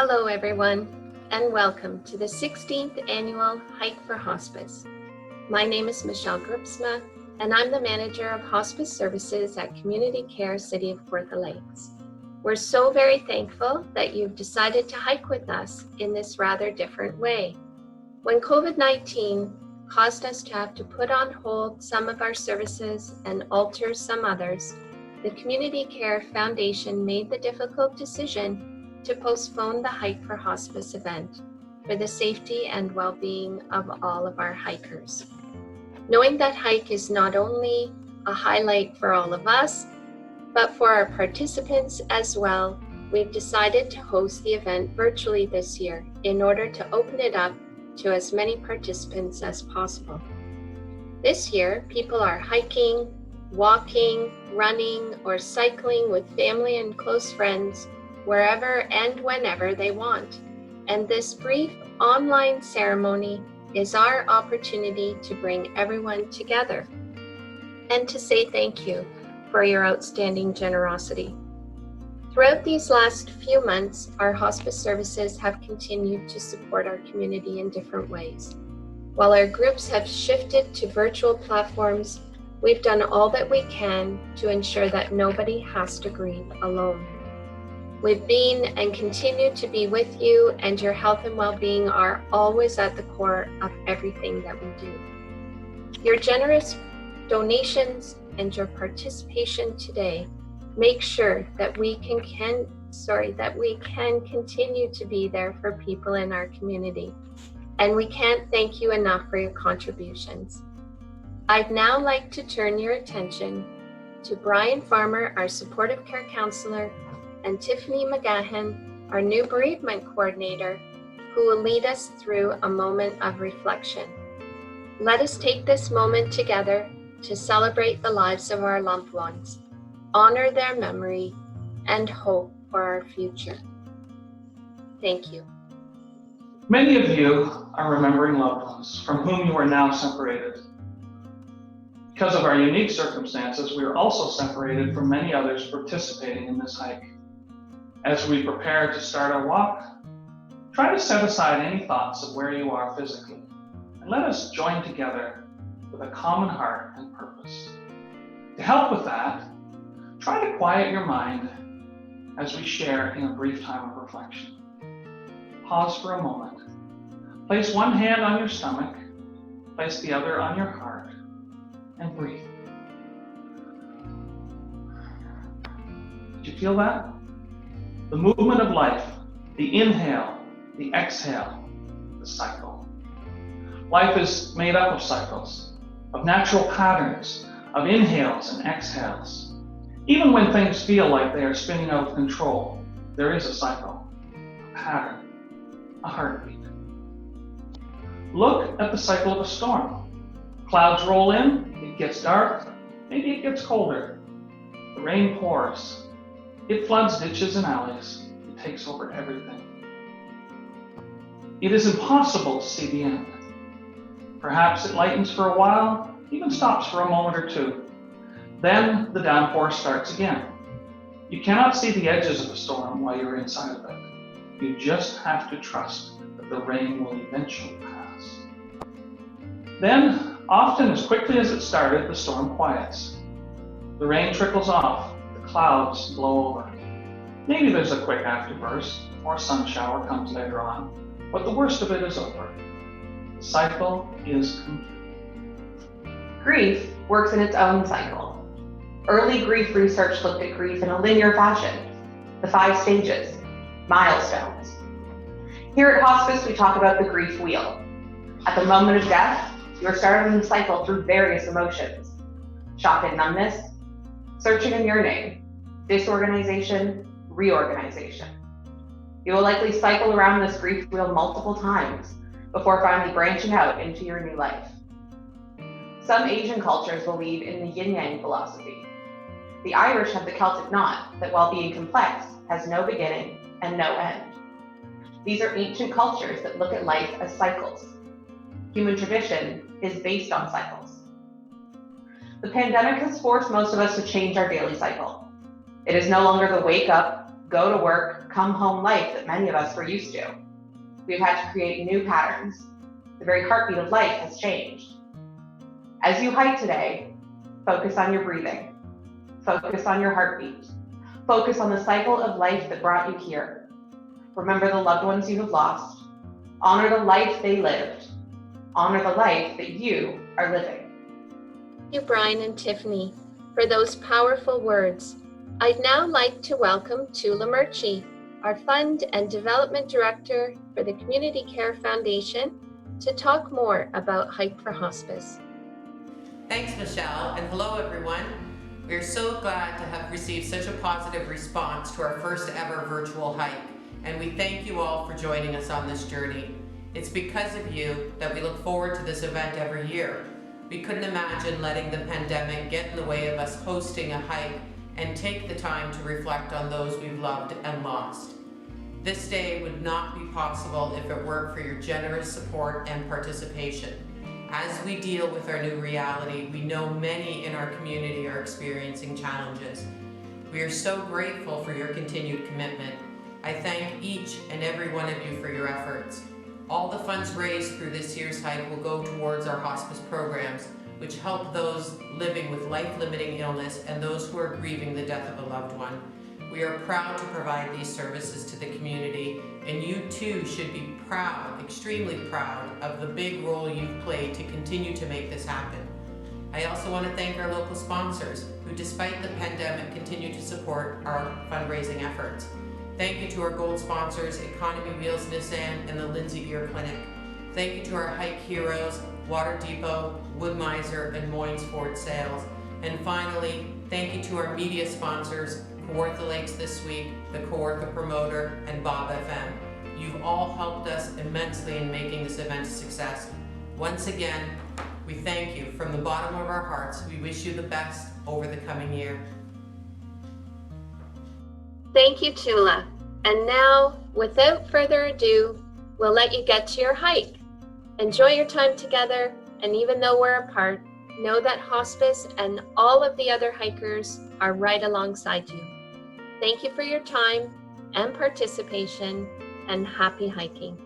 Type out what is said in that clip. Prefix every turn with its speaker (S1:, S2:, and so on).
S1: Hello everyone, and welcome to the 16th Annual Hike for Hospice. My name is Michelle Gripsma, and I'm the manager of Hospice Services at Community Care City of Kawartha Lakes. We're so very thankful that you've decided to hike with us in this rather different way. When COVID-19 caused us to have to put on hold some of our services and alter some others, the Community Care Foundation made the difficult decision to postpone the Hike for Hospice event for the safety and well-being of all of our hikers. Knowing that hike is not only a highlight for all of us, but for our participants as well, we've decided to host the event virtually this year in order to open it up to as many participants as possible. This year, people are hiking, walking, running, or cycling with family and close friends wherever and whenever they want. And this brief online ceremony is our opportunity to bring everyone together and to say thank you for your outstanding generosity. Throughout these last few months, our hospice services have continued to support our community in different ways. While our groups have shifted to virtual platforms, we've done all that we can to ensure that nobody has to grieve alone. We've been and continue to be with you, and your health and well-being are always at the core of everything that we do. Your generous donations and your participation today make sure that we can continue to be there for people in our community. And we can't thank you enough for your contributions. I'd now like to turn your attention to Brian Farmer, our supportive care counselor, and Tiffany McGahan, our new bereavement coordinator, who will lead us through a moment of reflection. Let us take this moment together to celebrate the lives of our loved ones, honor their memory, and hope for our future. Thank you.
S2: Many of you are remembering loved ones from whom you are now separated. Because of our unique circumstances, we are also separated from many others participating in this hike. As we prepare to start our walk, try to set aside any thoughts of where you are physically, and let us join together with a common heart and purpose. To help with that, try to quiet your mind as we share in a brief time of reflection. Pause for a moment. Place one hand on your stomach, place the other on your heart, and breathe. Did you feel that? The movement of life, the inhale, the exhale, the cycle. Life is made up of cycles, of natural patterns, of inhales and exhales. Even when things feel like they are spinning out of control, there is a cycle, a pattern, a heartbeat. Look at the cycle of a storm. Clouds roll in, it gets dark, maybe it gets colder. The rain pours. It floods ditches and alleys. It takes over everything. It is impossible to see the end. Perhaps it lightens for a while, even stops for a moment or two. Then the downpour starts again. You cannot see the edges of the storm while you're inside of it. You just have to trust that the rain will eventually pass. Then, often as quickly as it started, the storm quiets. The rain trickles off. Clouds blow over. Maybe there's a quick afterburst or a sun shower comes later on, but the worst of it is over. The cycle is complete.
S3: Grief works in its own cycle. Early grief research looked at grief in a linear fashion, the 5 stages, milestones. Here at Hospice, we talk about the grief wheel. At the moment of death, you are starting the cycle through various emotions: shock and numbness, searching and yearning, disorganization, reorganization. You will likely cycle around this grief wheel multiple times before finally branching out into your new life. Some Asian cultures believe in the yin-yang philosophy. The Irish have the Celtic knot that, while being complex, has no beginning and no end. These are ancient cultures that look at life as cycles. Human tradition is based on cycles. The pandemic has forced most of us to change our daily cycle. It is no longer the wake up, go to work, come home life that many of us were used to. We've had to create new patterns. The very heartbeat of life has changed. As you hike today, focus on your breathing. Focus on your heartbeat. Focus on the cycle of life that brought you here. Remember the loved ones you have lost. Honor the life they lived. Honor the life that you are living.
S1: Thank you, Brian and Tiffany, for those powerful words. I'd now like to welcome Tula Murchie, our Fund and Development Director for the Community Care Foundation, to talk more about Hike for Hospice.
S4: Thanks, Michelle, and hello, everyone. We are so glad to have received such a positive response to our first ever virtual hike, and we thank you all for joining us on this journey. It's because of you that we look forward to this event every year. We couldn't imagine letting the pandemic get in the way of us hosting a hike and take the time to reflect on those we've loved and lost. This day would not be possible if it weren't for your generous support and participation. As we deal with our new reality, we know many in our community are experiencing challenges. We are so grateful for your continued commitment. I thank each and every one of you for your efforts. All the funds raised through this year's hike will go towards our hospice programs, which help those living with life-limiting illness and those who are grieving the death of a loved one. We are proud to provide these services to the community, and you too should be proud, extremely proud, of the big role you've played to continue to make this happen. I also want to thank our local sponsors, who despite the pandemic continue to support our fundraising efforts. Thank you to our gold sponsors, Economy Wheels Nissan and the Lindsay Ear Clinic. Thank you to our hike heroes, Water Depot, Woodmiser, and Moines Ford Sales. And finally, thank you to our media sponsors, Kawartha Lakes This Week, the Kawartha Promoter, and Bob FM. You've all helped us immensely in making this event a success. Once again, we thank you from the bottom of our hearts. We wish you the best over the coming year.
S1: Thank you, Tula. And now, without further ado, we'll let you get to your hike. Enjoy your time together, and even though we're apart, know that hospice and all of the other hikers are right alongside you. Thank you for your time and participation, and happy hiking.